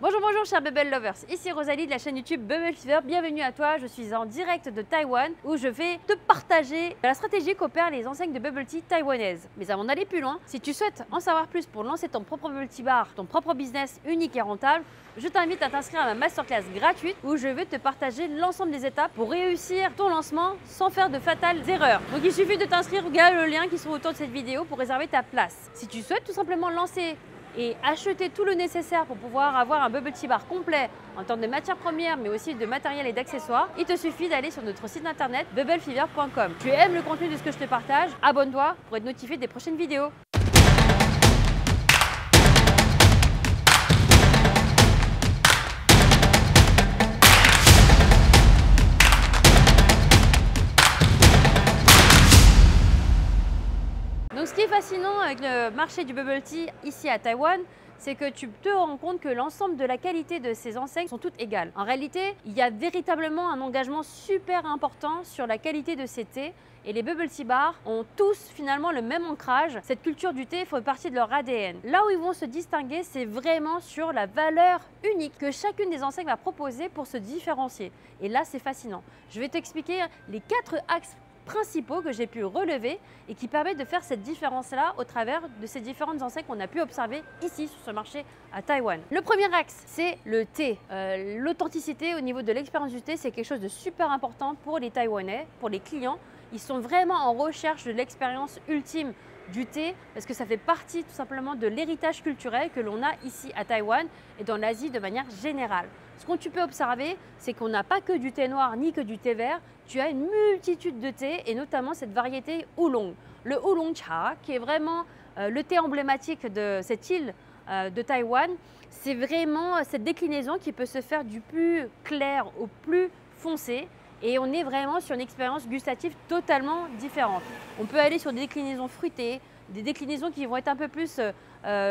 Bonjour chers Bubble Lovers, ici Rosalie de la chaîne YouTube Bubble Fever, bienvenue à toi, je suis en direct de Taïwan où je vais te partager la stratégie qu'opèrent les enseignes de bubble tea taïwanaises. Mais avant d'aller plus loin, si tu souhaites en savoir plus pour lancer ton propre bubble tea bar, ton propre business unique et rentable, je t'invite à t'inscrire à ma masterclass gratuite où je vais te partager l'ensemble des étapes pour réussir ton lancement sans faire de fatales erreurs. Donc il suffit de t'inscrire via le lien qui se trouve autour de cette vidéo pour réserver ta place. Si tu souhaites tout simplement lancer et acheter tout le nécessaire pour pouvoir avoir un bubble tea bar complet en termes de matières premières mais aussi de matériel et d'accessoires, il te suffit d'aller sur notre site internet bubblefever.com. Tu aimes le contenu de ce que je te partage? Abonne-toi pour être notifié des prochaines vidéos. Donc ce qui est fascinant avec le marché du bubble tea ici à Taïwan, c'est que tu te rends compte que l'ensemble de la qualité de ces enseignes sont toutes égales. En réalité, il y a véritablement un engagement super important sur la qualité de ces thés et les bubble tea bars ont tous finalement le même ancrage. Cette culture du thé fait partie de leur ADN. Là où ils vont se distinguer, c'est vraiment sur la valeur unique que chacune des enseignes va proposer pour se différencier. Et là, c'est fascinant. Je vais t'expliquer les 4 axes principaux que j'ai pu relever et qui permettent de faire cette différence-là au travers de ces différentes enseignes qu'on a pu observer ici sur ce marché à Taïwan. Le premier axe, c'est le thé. L'authenticité au niveau de l'expérience du thé, c'est quelque chose de super important pour les Taïwanais, pour les clients. Ils sont vraiment en recherche de l'expérience ultime du thé parce que ça fait partie tout simplement de l'héritage culturel que l'on a ici à Taïwan et dans l'Asie de manière générale. Ce que tu peux observer, c'est qu'on n'a pas que du thé noir ni que du thé vert, tu as une multitude de thés et notamment cette variété oolong. Le oolong cha, qui est vraiment le thé emblématique de cette île de Taïwan, c'est vraiment cette déclinaison qui peut se faire du plus clair au plus foncé. Et on est vraiment sur une expérience gustative totalement différente. On peut aller sur des déclinaisons fruitées, des déclinaisons qui vont être un peu plus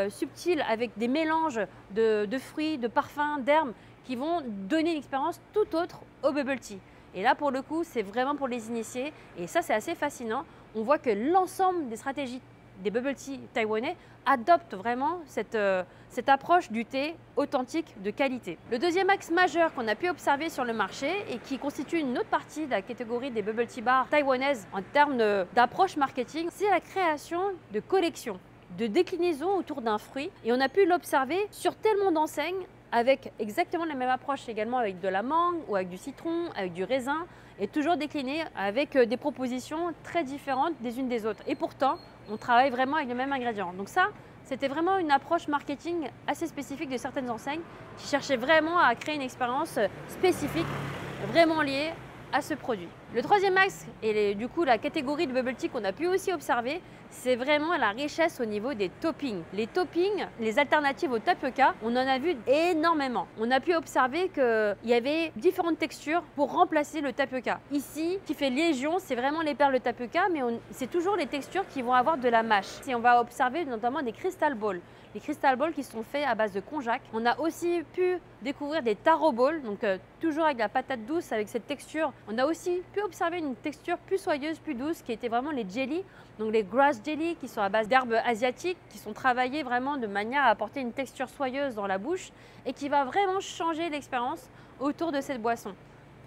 subtiles avec des mélanges de fruits, de parfums, d'herbes qui vont donner une expérience tout autre au bubble tea. Et là, pour le coup, c'est vraiment pour les initiés. Et ça, c'est assez fascinant. On voit que l'ensemble des stratégies des bubble tea taïwanais adoptent vraiment cette approche du thé authentique de qualité. Le deuxième axe majeur qu'on a pu observer sur le marché et qui constitue une autre partie de la catégorie des bubble tea bars taïwanaises en termes d'approche marketing, c'est la création de collections, de déclinaisons autour d'un fruit. Et on a pu l'observer sur tellement d'enseignes avec exactement la même approche également avec de la mangue ou avec du citron, avec du raisin et toujours décliné avec des propositions très différentes des unes des autres. Et pourtant, on travaille vraiment avec le même ingrédient. Donc ça, c'était vraiment une approche marketing assez spécifique de certaines enseignes qui cherchaient vraiment à créer une expérience spécifique, vraiment liée à ce produit. Le troisième axe, et du coup la catégorie de bubble tea qu'on a pu aussi observer, c'est vraiment la richesse au niveau des toppings. Les toppings, les alternatives au tapioca, on en a vu énormément. On a pu observer qu'il y avait différentes textures pour remplacer le tapioca. Ici, qui fait légion, c'est vraiment les perles de tapioca, mais c'est toujours les textures qui vont avoir de la mâche. Et on va observer notamment des crystal balls. Les crystal balls qui sont faits à base de konjac. On a aussi pu découvrir des taro balls, donc toujours avec la patate douce, avec cette texture. On a aussi pu observer une texture plus soyeuse, plus douce, qui était vraiment les jelly, donc les grass jelly, qui sont à base d'herbes asiatiques, qui sont travaillées vraiment de manière à apporter une texture soyeuse dans la bouche et qui va vraiment changer l'expérience autour de cette boisson.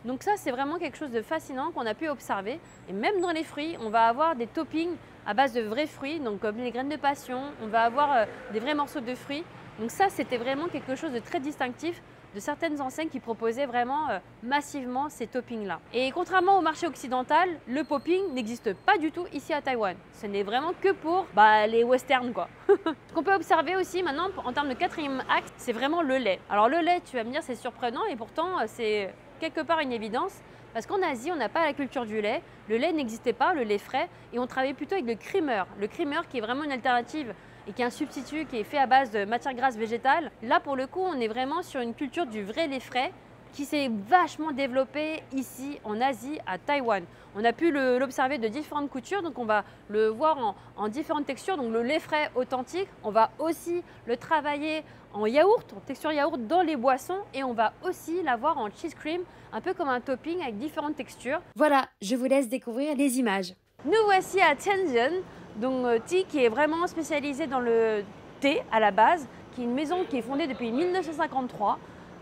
Donc ça, c'est vraiment quelque chose de fascinant qu'on a pu observer. Et même dans les fruits, on va avoir des toppings à base de vrais fruits, donc comme les graines de passion, on va avoir des vrais morceaux de fruits. Donc ça, c'était vraiment quelque chose de très distinctif de certaines enseignes qui proposaient vraiment massivement ces toppings-là. Et contrairement au marché occidental, le popping n'existe pas du tout ici à Taïwan. Ce n'est vraiment que pour les westerns, quoi. Ce qu'on peut observer aussi maintenant en termes de quatrième axe, c'est vraiment le lait. Alors le lait, tu vas me dire, c'est surprenant et pourtant c'est quelque part une évidence. Parce qu'en Asie, on n'a pas la culture du lait. Le lait n'existait pas, le lait frais, et on travaillait plutôt avec le creamer. Le creamer qui est vraiment une alternative et qui est un substitut qui est fait à base de matières grasses végétales. Là, pour le coup, on est vraiment sur une culture du vrai lait frais qui s'est vachement développé ici en Asie, à Taïwan. On a pu l'observer de différentes coutures, donc on va le voir en différentes textures. Donc le lait frais authentique, on va aussi le travailler en yaourt, en texture yaourt dans les boissons, et on va aussi l'avoir en cheese cream, un peu comme un topping avec différentes textures. Voilà, je vous laisse découvrir les images. Nous voici à Tianjin, donc Tea qui est vraiment spécialisé dans le thé à la base, qui est une maison qui est fondée depuis 1953.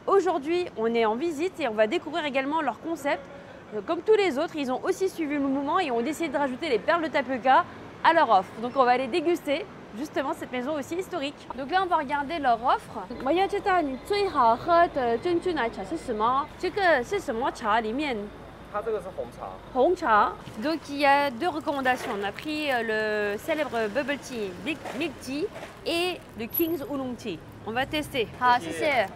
Aujourd'hui, on est en visite et on va découvrir également leur concept. Comme tous les autres, ils ont aussi suivi le mouvement et ont décidé de rajouter les perles de tapioca à leur offre. Donc on va aller déguster justement cette maison aussi historique. Donc là, on va regarder leur offre. 我要知道你最好喝的珍珠奶茶是什么？这个是什么茶里面？ 它这个是红茶。 红茶. Donc il y a deux recommandations. On a pris le célèbre bubble tea, milk tea et le King's Oolong tea. On va tester. Ah, si c'est.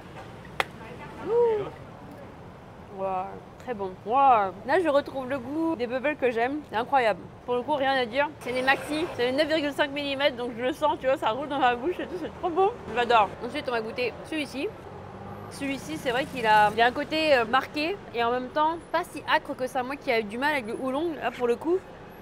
Wow, très bon. Wow. Là, je retrouve le goût des bubbles que j'aime. C'est incroyable. Pour le coup, rien à dire. C'est des maxi, c'est 9,5 mm, donc je le sens, tu vois, ça roule dans ma bouche et tout, c'est trop bon. J'adore. Ensuite, on va goûter celui-ci. Celui-ci, c'est vrai qu'il a un côté marqué et en même temps pas si acre que ça. Moi qui ai eu du mal avec le oolong, là pour le coup,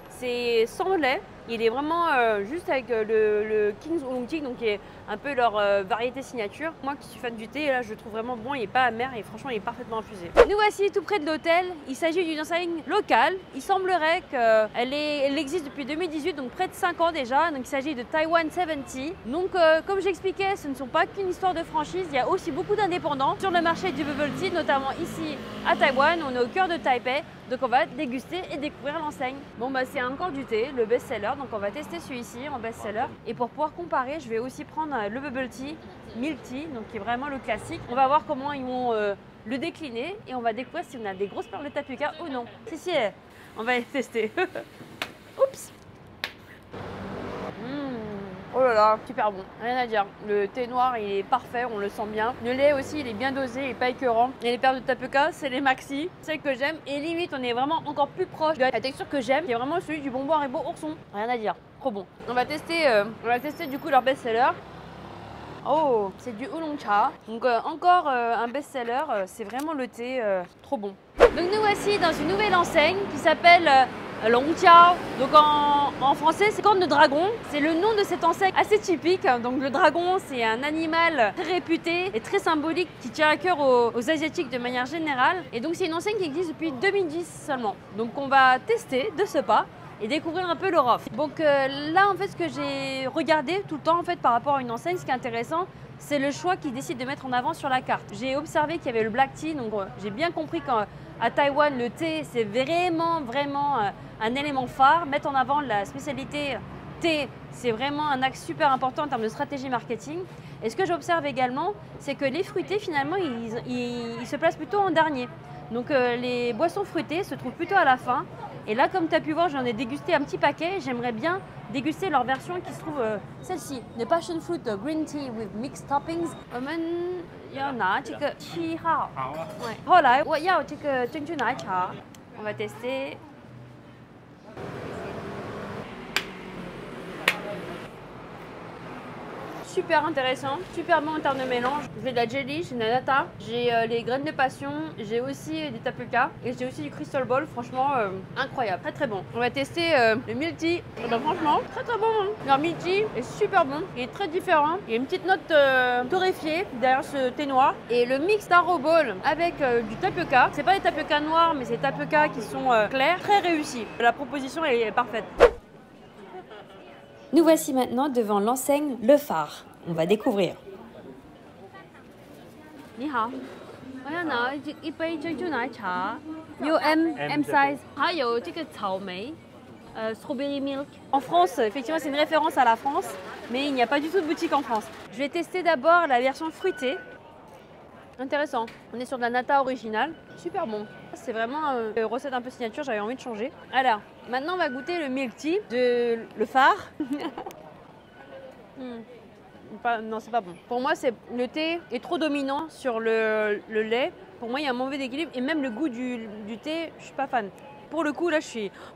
c'est sans lait. Il est vraiment juste avec le King's Oolong Tea, donc qui est un peu leur variété signature. Moi qui suis fan du thé, là je le trouve vraiment bon, il n'est pas amer et franchement il est parfaitement infusé. Nous voici tout près de l'hôtel. Il s'agit d'une enseigne locale. Il semblerait qu'elle existe depuis 2018, donc près de 5 ans déjà. Donc il s'agit de Taiwan 70. Donc comme j'expliquais, ce ne sont pas qu'une histoire de franchise, il y a aussi beaucoup d'indépendants sur le marché du bubble tea, notamment ici à Taïwan. On est au cœur de Taipei, donc on va déguster et découvrir l'enseigne. Bon bah c'est encore du thé, le best-seller. Donc on va tester celui-ci en best-seller. Et pour pouvoir comparer, je vais aussi prendre le bubble tea, milk tea, donc qui est vraiment le classique. On va voir comment ils vont le décliner et on va découvrir si on a des grosses perles de tapioca ou non. Si, on va les tester. Oups. Oh là là, super bon, rien à dire. Le thé noir, il est parfait, on le sent bien. Le lait aussi, il est bien dosé, il n'est pas écœurant. Et les perles de tapioca, c'est les maxi, celles que j'aime. Et limite, on est vraiment encore plus proche de la texture que j'aime, qui est vraiment celui du bonbon Haribo ourson. Rien à dire, trop bon. On va tester du coup leur best-seller. Oh, c'est du oolong cha. Donc encore un best-seller, c'est vraiment le thé trop bon. Donc nous voici dans une nouvelle enseigne qui s'appelle Long Jiao. Donc en français, c'est corne de dragon. C'est le nom de cette enseigne assez typique. Donc le dragon, c'est un animal très réputé et très symbolique qui tient à cœur aux Asiatiques de manière générale. Et donc c'est une enseigne qui existe depuis 2010 seulement. Donc on va tester de ce pas et découvrir un peu leur offre. Donc là, en fait, ce que j'ai regardé tout le temps en fait, par rapport à une enseigne, ce qui est intéressant, c'est le choix qu'ils décident de mettre en avant sur la carte. J'ai observé qu'il y avait le black tea, donc j'ai bien compris qu'à Taïwan, le thé, c'est vraiment un élément phare. Mettre en avant la spécialité thé, c'est vraiment un axe super important en termes de stratégie marketing. Et ce que j'observe également, c'est que les fruités, finalement, ils se placent plutôt en dernier. Donc les boissons fruitées se trouvent plutôt à la fin. Et là, comme tu as pu voir, j'en ai dégusté un petit paquet. J'aimerais bien déguster leur version qui se trouve celle-ci, le Passion Fruit Green Tea with Mixed Toppings. 我们要拿这个7号。好啊。Ouais. 后来我要这个珍珠奶茶。On va tester. Super intéressant, super bon en termes de mélange. J'ai de la jelly, j'ai de la nata, j'ai les graines de passion, j'ai aussi des tapioca et j'ai aussi du crystal ball. Franchement, incroyable, très très bon. On va tester le milk tea. Donc, franchement, très très bon. Hein. Leur milk tea est super bon, il est très différent. Il y a une petite note torréfiée derrière ce thé noir. Et le mix taro ball avec du tapioca, c'est pas des tapioca noirs, mais c'est des tapioca qui sont clairs, très réussi. La proposition elle est parfaite. Nous voici maintenant devant l'enseigne Le Phare. On va découvrir. 你好，我要拿一杯珍珠奶茶，有 M size， 还有这个草莓，strawberry milk. En France, effectivement, c'est une référence à la France, mais il n'y a pas du tout de boutique en France. Je vais tester d'abord la version fruitée. Intéressant. On est sur de la nata originale. Super bon. C'est vraiment une recette un peu signature, j'avais envie de changer. Alors, maintenant on va goûter le milk tea de Le Phare. Non, c'est pas bon. Pour moi, le thé est trop dominant sur le lait. Pour moi, il y a un mauvais équilibre. Et même le goût du thé, je suis pas fan. Pour le coup, là,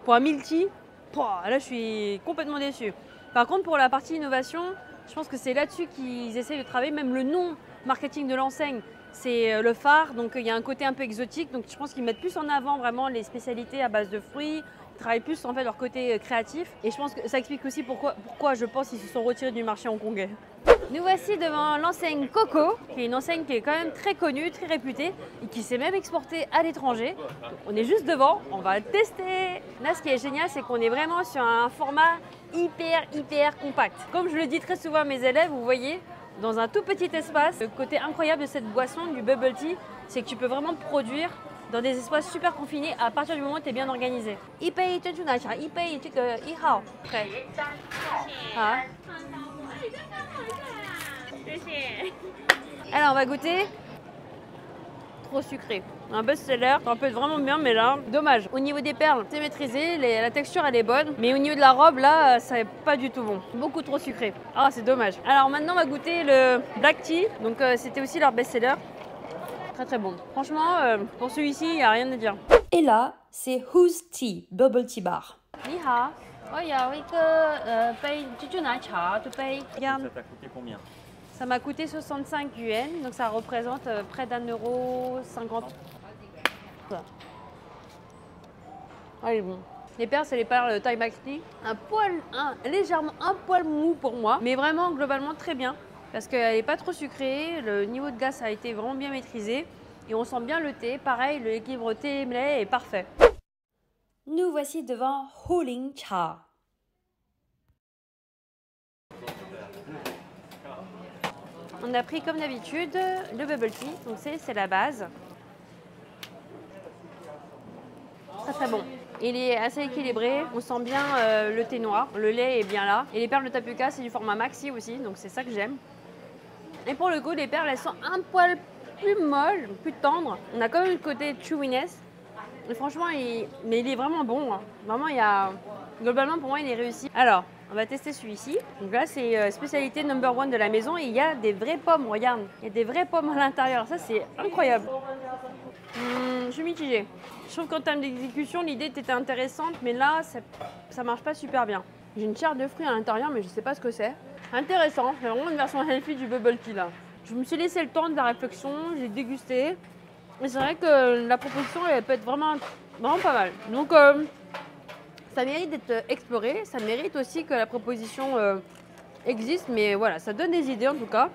pour un milk tea, là, je suis complètement déçue. Par contre, pour la partie innovation, je pense que c'est là-dessus qu'ils essaient de travailler. Même le nom marketing de l'enseigne, c'est Le Phare. Donc, il y a un côté un peu exotique. Donc, je pense qu'ils mettent plus en avant vraiment les spécialités à base de fruits. Travaillent plus en fait leur côté créatif et je pense que ça explique aussi pourquoi je pense qu'ils se sont retirés du marché hongkongais. Nous voici devant l'enseigne Coco, qui est une enseigne qui est quand même très connue, très réputée et qui s'est même exportée à l'étranger. On est juste devant, on va tester. Là, ce qui est génial, c'est qu'on est vraiment sur un format hyper compact. Comme je le dis très souvent à mes élèves, vous voyez, dans un tout petit espace. Le côté incroyable de cette boisson, du bubble tea, c'est que tu peux vraiment produire dans des espaces super confinés à partir du moment où tu es bien organisé. 一杯珍珠奶茶，一杯这个1号。对。啊。Alors on va goûter. Trop sucré. Un best-seller, ça peut être vraiment bien, mais là, dommage. Au niveau des perles, c'est maîtrisé, la texture elle est bonne, mais au niveau de la robe, là, ça n'est pas du tout bon. Beaucoup trop sucré. Ah, c'est dommage. Alors maintenant, on va goûter le black tea. Donc c'était aussi leur best-seller. Très très bon. Franchement, pour celui-ci, il n'y a rien à dire. Et là, c'est Who's Tea Bubble Tea Bar. 你好，我有一个杯珍珠奶茶的杯。Regarde. Ça t'a coûté combien? Ça m'a coûté 65 yuan, donc ça représente près d'1,50 €. Ah, il est bon. Les perles, c'est les perles Thai Max Tea. Légèrement un poil mou pour moi, mais vraiment globalement très bien. Parce qu'elle n'est pas trop sucrée, le niveau de gaz a été vraiment bien maîtrisé. Et on sent bien le thé, pareil, l'équilibre thé-lait est parfait. Nous voici devant Huling Cha. On a pris comme d'habitude le bubble tea, donc c'est la base. Très très bon. Il est assez équilibré, on sent bien le thé noir, le lait est bien là. Et les perles de tapioca, c'est du format maxi aussi, donc c'est ça que j'aime. Et pour le coup, les perles, elles sont un poil plus molles, plus tendres. On a quand même le côté chewiness. Et franchement, mais il est vraiment bon. Hein. Vraiment, globalement, pour moi, il est réussi. Alors, on va tester celui-ci. Donc là, c'est spécialité number 1 de la maison. Et il y a des vraies pommes, regarde. Il y a des vraies pommes à l'intérieur. Ça, c'est incroyable. Je suis mitigée. Je trouve qu'en termes d'exécution, l'idée était intéressante. Mais là, ça marche pas super bien. J'ai une chair de fruits à l'intérieur, mais je sais pas ce que c'est. Intéressant. C'est vraiment une version healthy du bubble tea, là. Je me suis laissé le temps de la réflexion. J'ai dégusté. Et c'est vrai que la proposition, elle peut être vraiment pas mal. Donc, ça mérite d'être exploré. Ça mérite aussi que la proposition existe. Mais voilà, ça donne des idées en tout cas.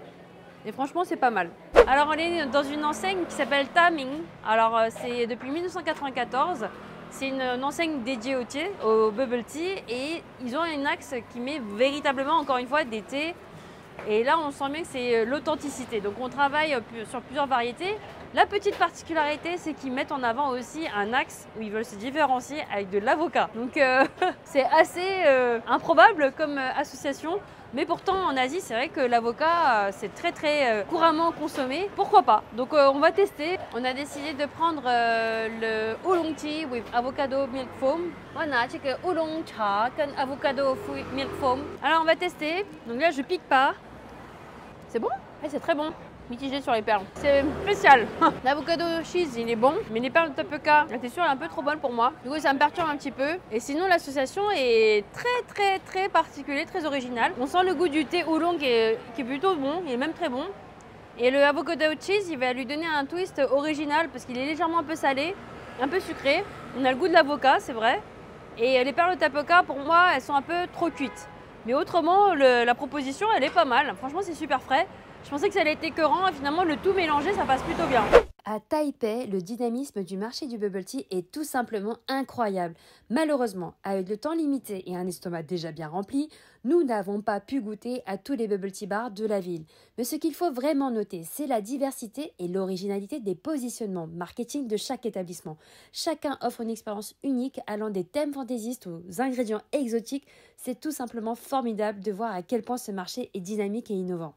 Et franchement, c'est pas mal. Alors, on est dans une enseigne qui s'appelle Taming. Alors, c'est depuis 1994. C'est une enseigne dédiée au thé, au bubble tea. Et ils ont un axe qui met véritablement, encore une fois, des thés. Et là, on sent bien que c'est l'authenticité. Donc, on travaille sur plusieurs variétés. La petite particularité, c'est qu'ils mettent en avant aussi un axe où ils veulent se différencier avec de l'avocat. Donc, c'est assez improbable comme association. Mais pourtant, en Asie, c'est vrai que l'avocat, c'est très très couramment consommé. Pourquoi pas? Donc, on va tester. On a décidé de prendre le oolong tea with avocado milk foam. Voilà, c'est que oolong cha avec avocado milk foam. Alors, on va tester. Donc là, je pique pas. C'est bon? Ouais, c'est très bon. Mitigé sur les perles. C'est spécial. L'avocado cheese, il est bon, mais les perles de tapioca, la texture est un peu trop bonne pour moi. Du coup, ça me perturbe un petit peu. Et sinon, l'association est très particulière, très originale. On sent le goût du thé oolong qui est plutôt bon, il est même très bon. Et le avocado cheese, il va lui donner un twist original parce qu'il est légèrement un peu salé, un peu sucré. On a le goût de l'avocat, c'est vrai. Et les perles de tapioca, pour moi, elles sont un peu trop cuites. Mais autrement, la proposition, elle est pas mal. Franchement, c'est super frais. Je pensais que ça allait être écœurant et finalement, le tout mélangé, ça passe plutôt bien. À Taipei, le dynamisme du marché du bubble tea est tout simplement incroyable. Malheureusement, avec le temps limité et un estomac déjà bien rempli, nous n'avons pas pu goûter à tous les bubble tea bars de la ville. Mais ce qu'il faut vraiment noter, c'est la diversité et l'originalité des positionnements marketing de chaque établissement. Chacun offre une expérience unique allant des thèmes fantaisistes aux ingrédients exotiques. C'est tout simplement formidable de voir à quel point ce marché est dynamique et innovant.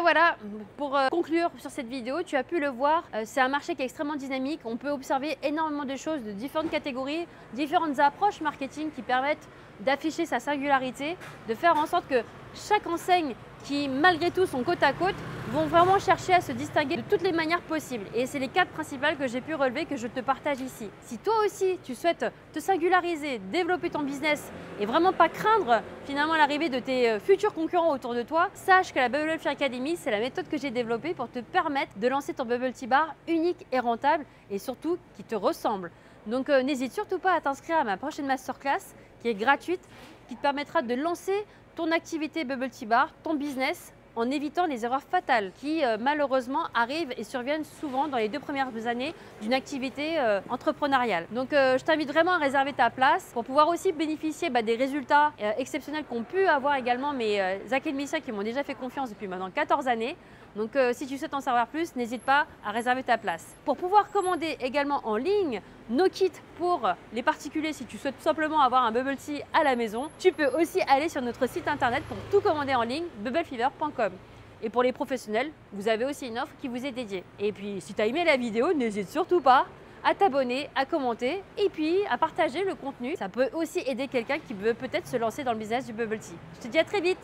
Voilà, pour conclure sur cette vidéo, tu as pu le voir, c'est un marché qui est extrêmement dynamique. On peut observer énormément de choses de différentes catégories, différentes approches marketing qui permettent d'afficher sa singularité, de faire en sorte que chaque enseigne qui, malgré tout, sont côte à côte, vont vraiment chercher à se distinguer de toutes les manières possibles. Et c'est les 4 principales que j'ai pu relever, que je te partage ici. Si toi aussi, tu souhaites te singulariser, développer ton business et vraiment pas craindre finalement l'arrivée de tes futurs concurrents autour de toi, sache que la Bubble Tea Academy, c'est la méthode que j'ai développée pour te permettre de lancer ton Bubble Tea Bar unique et rentable et surtout qui te ressemble. Donc n'hésite surtout pas à t'inscrire à ma prochaine masterclass qui est gratuite, qui te permettra de lancer ton activité Bubble Tea Bar, ton business en évitant les erreurs fatales qui malheureusement arrivent et surviennent souvent dans les 2 premières années d'une activité entrepreneuriale. Donc je t'invite vraiment à réserver ta place pour pouvoir aussi bénéficier des résultats exceptionnels qu'ont pu avoir également mes académiciens qui m'ont déjà fait confiance depuis maintenant 14 années. Donc si tu souhaites en savoir plus, n'hésite pas à réserver ta place. Pour pouvoir commander également en ligne nos kits pour les particuliers, si tu souhaites tout simplement avoir un bubble tea à la maison, tu peux aussi aller sur notre site internet pour tout commander en ligne, bubblefever.com. Et pour les professionnels, vous avez aussi une offre qui vous est dédiée. Et puis si tu as aimé la vidéo, n'hésite surtout pas à t'abonner, à commenter et puis à partager le contenu. Ça peut aussi aider quelqu'un qui veut peut-être se lancer dans le business du bubble tea. Je te dis à très vite.